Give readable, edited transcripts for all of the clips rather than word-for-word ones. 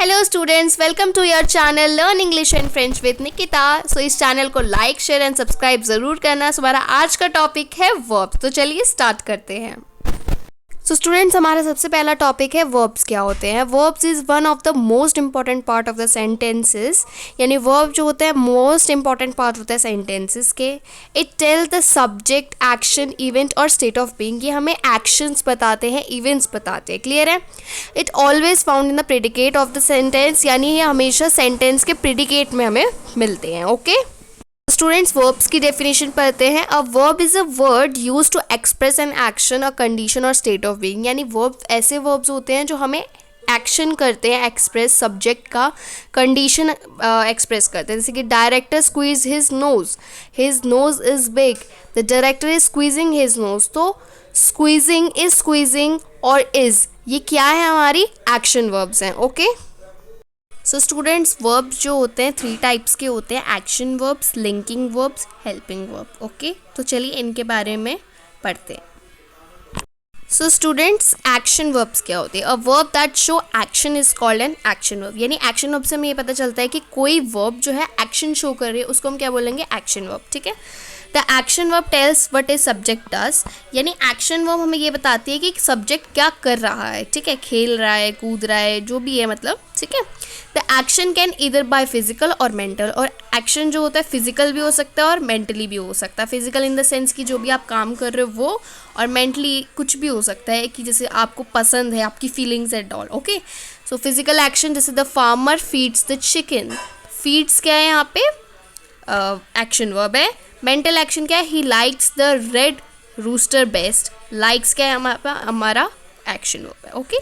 Hello students, welcome to your channel learn English and French with Nikita. So इस चैनल को like share and subscribe ज़रूर करना। सो हमारा आज का टॉपिक है वर्ब्स। तो चलिए स्टार्ट करते हैं। सो स्टूडेंट्स, हमारा सबसे पहला टॉपिक है वर्ब्स क्या होते हैं। Verbs is one of the most important part of the sentences. यानी वर्ब जो होता है मोस्ट इंपॉर्टेंट पार्ट होता है सेंटेंसेस के। It tell the subject, action, event और स्टेट ऑफ बीइंग। ये हमें एक्शंस बताते हैं, इवेंट्स बताते हैं। क्लियर है। It always found in the predicate of the sentence, यानी ये हमेशा सेंटेंस के प्रेडिकेट में हमें मिलते हैं। ओके स्टूडेंट्स, वर्ब्स की डेफिनेशन पढ़ते हैं। A verb is a word use to express an action, a condition और स्टेट ऑफ बीइंग। यानी वर्ब ऐसे वर्ब्स होते हैं जो हमें एक्शन करते हैं, एक्सप्रेस सब्जेक्ट का कंडीशन एक्सप्रेस करते हैं। जैसे कि director squeeze his nose is big, the director is squeezing his nose. तो स्क्वीजिंग, इज स्क्वीजिंग और इज, ये क्या है, हमारी एक्शन वर्ब्स हैं। ओके सो स्टूडेंट्स, वर्ब्स जो होते हैं 3 टाइप्स के होते हैं, action verbs, linking verbs, helping verb. Okay तो चलिए इनके बारे में पढ़ते हैं। सो स्टूडेंट्स, एक्शन वर्ब्स क्या होते हैं। A verb that show action is called an action verb. यानी एक्शन वर्ब से हमें ये पता चलता है कि कोई वर्ब जो है एक्शन शो कर रही है, उसको हम क्या बोलेंगे, एक्शन वर्ब। ठीक है। The action verb tells what is subject does. यानी एक्शन वर्ब हमें ये बताती है कि सब्जेक्ट क्या कर रहा है। ठीक है, खेल रहा है, कूद रहा है, जो भी है, मतलब। ठीक है। द एक्शन कैन इधर बाय फिजिकल और मेंटल। और एक्शन जो होता है फिजिकल भी हो सकता है और मेंटली भी हो सकता है। फिजिकल इन द सेंस कि जो भी आप काम कर रहे हो वो, और मेंटली कुछ भी हो सकता है कि जैसे आपको पसंद है, आपकी feelings and all. Okay so physical action, जैसे the farmer feeds the chicken. Feeds क्या है यहाँ पे, एक्शन वर्ब है। मेंटल एक्शन क्या है, he likes the red rooster best. Likes क्या है हमारा एक्शन वर्ब है। Okay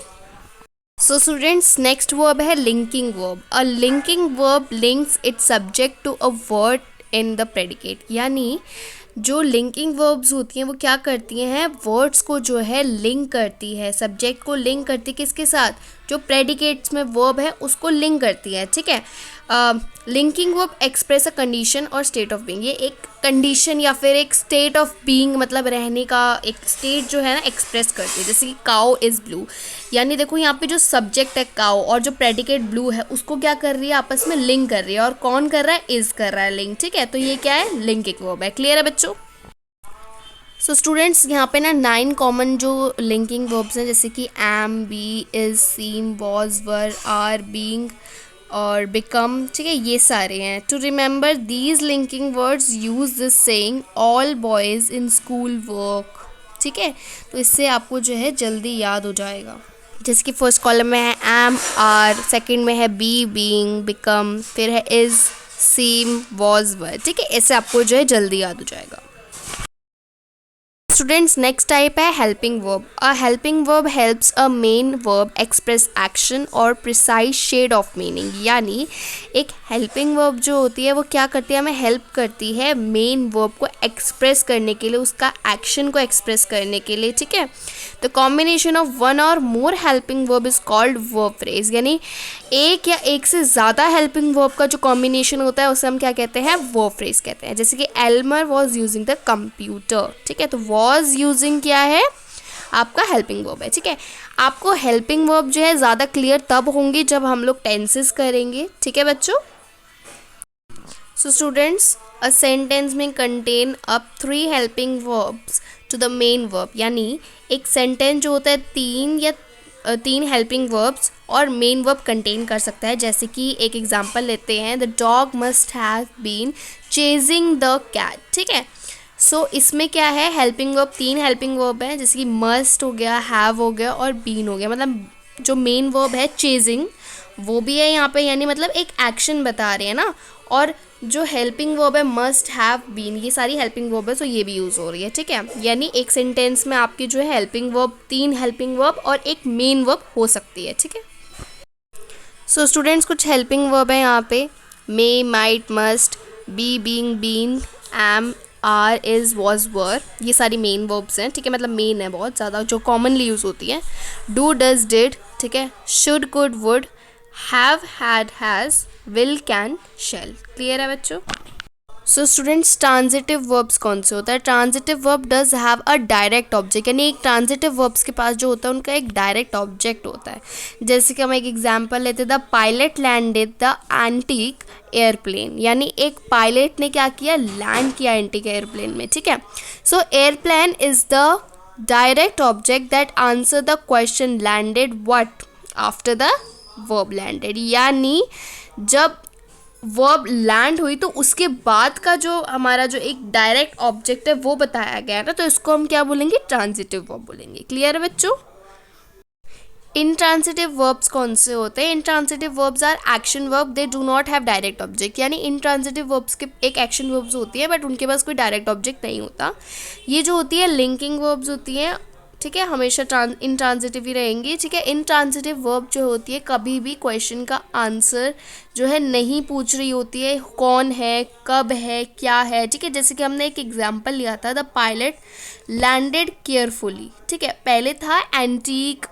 so students, next verb है linking verb. A linking verb links its subject to a word in the predicate. यानी जो लिंकिंग वर्ब्स होती हैं वो क्या करती हैं, वर्ड्स को जो है लिंक करती है, सब्जेक्ट को लिंक करती है किसके साथ, जो प्रेडिकेट्स में वर्ब है उसको लिंक करती है। ठीक है। लिंकिंग वर्ब एक्सप्रेस अ कंडीशन और स्टेट ऑफ बीइंग। ये एक कंडीशन या फिर एक स्टेट ऑफ बीइंग, मतलब रहने का एक स्टेट जो है ना, एक्सप्रेस करती है। जैसे कि काउ इज़ ब्लू। यानी देखो यहाँ पे जो सब्जेक्ट है काउ और जो प्रेडिकेट ब्लू है उसको क्या कर रही है, आपस में लिंक कर रही है। और कौन कर रहा है, इज कर रहा है लिंक। ठीक है, तो ये क्या है, लिंकिंग वर्ब है। क्लियर है बच्चों। सो स्टूडेंट्स, यहाँ पे ना 9 कॉमन जो लिंकिंग वर्ब्स हैं, जैसे कि am, be, is, seem, was, were, are, being और बिकम। ठीक है, ये सारे हैं। To remember these linking words use this saying all boys in school work. ठीक है, तो इससे आपको जो है जल्दी याद हो जाएगा। जैसे कि फर्स्ट कॉलम में है एम, आर, सेकंड में है बी, बीइंग, बिकम, फिर है इज, सीम, वॉज, वर। ठीक है, ऐसे आपको जो है जल्दी याद हो जाएगा। स्टूडेंट्स, नेक्स्ट टाइप है helping verb. A helping verb helps a main verb express action और प्रिसाइज शेड ऑफ मीनिंग। यानी एक हेल्पिंग वर्ब जो होती है वो क्या करती है, हमें हेल्प करती है मेन वर्ब को एक्सप्रेस करने के लिए, उसका एक्शन को एक्सप्रेस करने के लिए। ठीक है। The combination of one or more helping verb is called verb phrase. यानी एक या एक से ज़्यादा हेल्पिंग वर्ब का जो कॉम्बिनेशन होता है उसे हम क्या कहते हैं, वर्ब फ्रेज कहते हैं। जैसे कि Elmer was using the computer. ठीक है, तो वॉज यूजिंग क्या है, आपका हेल्पिंग वर्ब है। ठीक है, आपको हेल्पिंग वर्ब जो है ज़्यादा क्लियर तब होंगी जब हम लोग टेंसेस करेंगे। ठीक है बच्चों। सो स्टूडेंट्स, अ सेंटेंस में contain up 3 helping verbs to the main verb. यानी एक सेंटेंस जो होता है 3 हेल्पिंग वर्ब्स और मेन वर्ब कंटेन कर सकता है। जैसे कि एक एग्जांपल लेते हैं, the dog must have been chasing the cat. ठीक है, सो इसमें क्या है, हेल्पिंग वर्ब 3 हेल्पिंग वर्ब है, जैसे कि मस्ट हो गया, हैव हो गया और बीन हो गया। मतलब जो मेन वर्ब है चेजिंग वो भी है यहाँ पे, यानी मतलब एक एक्शन बता रहे हैं ना। और जो हेल्पिंग वर्ब है मस्ट, हैव, बीन, ये सारी हेल्पिंग वर्ब है, तो ये भी यूज़ हो रही है। ठीक है, यानी एक सेंटेंस में आपकी जो है हेल्पिंग वर्ब 3 हेल्पिंग वर्ब और एक मेन वर्ब हो सकती है। ठीक है। सो स्टूडेंट्स, कुछ हेल्पिंग वर्ब है यहाँ पे, may, might, must, be, being, been, am, are, is, was, were. ये सारी मेन वर्ब्स हैं। ठीक है, मतलब मेन है बहुत ज़्यादा, जो कॉमनली यूज़ होती है। Do, does, did. ठीक है, should, could, would, have, had, has, will, can, shall. Clear है बच्चों। सो स्टूडेंट्स, ट्रांजिटिव वर्ब्स कौन से होता है? Transitive verb does have a direct object, यानी एक ट्रांजिटिव वर्ब्स के पास जो होता है उनका एक डायरेक्ट ऑब्जेक्ट होता है। जैसे कि हम एक एग्जांपल लेते, the pilot landed the antique airplane, यानी एक पायलट ने क्या किया, लैंड किया एंटीक एयरप्लेन में, ठीक है। So airplane is the direct object that answer the question landed what after the verb landed, यानी जब वर्ब लैंड हुई तो उसके बाद का जो हमारा जो एक डायरेक्ट ऑब्जेक्ट है वो बताया गया ना, तो इसको हम क्या बोलेंगे, ट्रांजिटिव वर्ब बोलेंगे। क्लियर है बच्चों? इनट्रांजिटिव वर्ब्स कौन से होते हैं? Intransitive verbs are action verb, they do not have direct object, यानी इनट्रांजिटिव वर्ब्स के एक एक्शन वर्ब्स होती है बट उनके पास कोई डायरेक्ट ऑब्जेक्ट नहीं होता। ये जो होती है लिंकिंग वर्ब्स होती हैं, ठीक है, हमेशा इनट्रांजिटिव ही रहेंगी, ठीक है। इनट्रांजिटिव वर्ब जो होती है कभी भी क्वेश्चन का आंसर जो है नहीं पूछ रही होती है, कौन है, कब है, क्या है, ठीक है। जैसे कि हमने एक एग्जांपल लिया था, द पायलट लैंडेड केयरफुली, ठीक है। पहले था एंटीक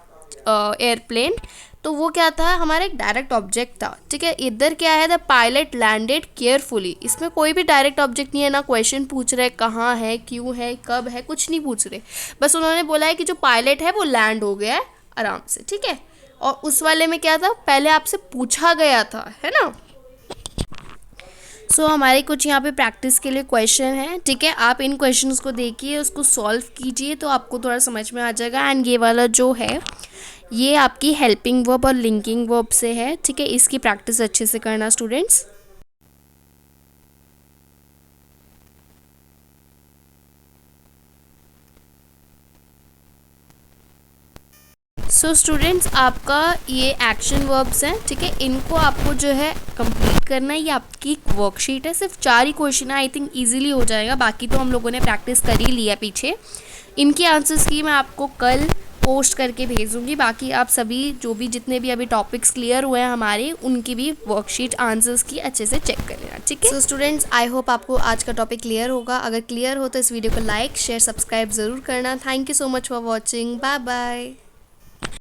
एयरप्लेन, तो वो क्या था, हमारा एक डायरेक्ट ऑब्जेक्ट था, ठीक है। इधर क्या है, द पायलट लैंडेड केयरफुली, इसमें कोई भी डायरेक्ट ऑब्जेक्ट नहीं है, ना क्वेश्चन पूछ रहे कहाँ है, क्यों है, कब है, कुछ नहीं पूछ रहे, बस उन्होंने बोला है कि जो पायलट है वो लैंड हो गया है आराम से, ठीक है। और उस वाले में क्या था, पहले आपसे पूछा गया था, है ना। सो हमारे कुछ यहाँ पे प्रैक्टिस के लिए क्वेश्चन है, ठीक है। आप इन क्वेश्चंस को देखिए, उसको सॉल्व कीजिए तो आपको थोड़ा समझ में आ जाएगा। एंड ये वाला जो है ये आपकी हेल्पिंग वर्ब और लिंकिंग वर्ब से है, ठीक है। इसकी प्रैक्टिस अच्छे से करना स्टूडेंट्स। सो स्टूडेंट्स, आपका ये एक्शन वर्ब्स हैं, ठीक है। इनको आपको जो है कंप्लीट करना है, ये आपकी वर्कशीट है, सिर्फ 4 ही क्वेश्चन है, आई थिंक इजीली हो जाएगा। बाकी तो हम लोगों ने प्रैक्टिस कर ही लिया पीछे। इनके आंसर्स की मैं आपको कल पोस्ट करके भेजूंगी। बाकी आप सभी जो भी जितने भी अभी टॉपिक्स क्लियर हुए हैं हमारे, उनकी भी वर्कशीट आंसर्स की अच्छे से चेक कर लेना, ठीक है। सो स्टूडेंट्स, आई होप आपको आज का टॉपिक क्लियर होगा। अगर क्लियर हो तो इस वीडियो को लाइक शेयर सब्सक्राइब ज़रूर करना। Thank you so much for watching. Bye bye.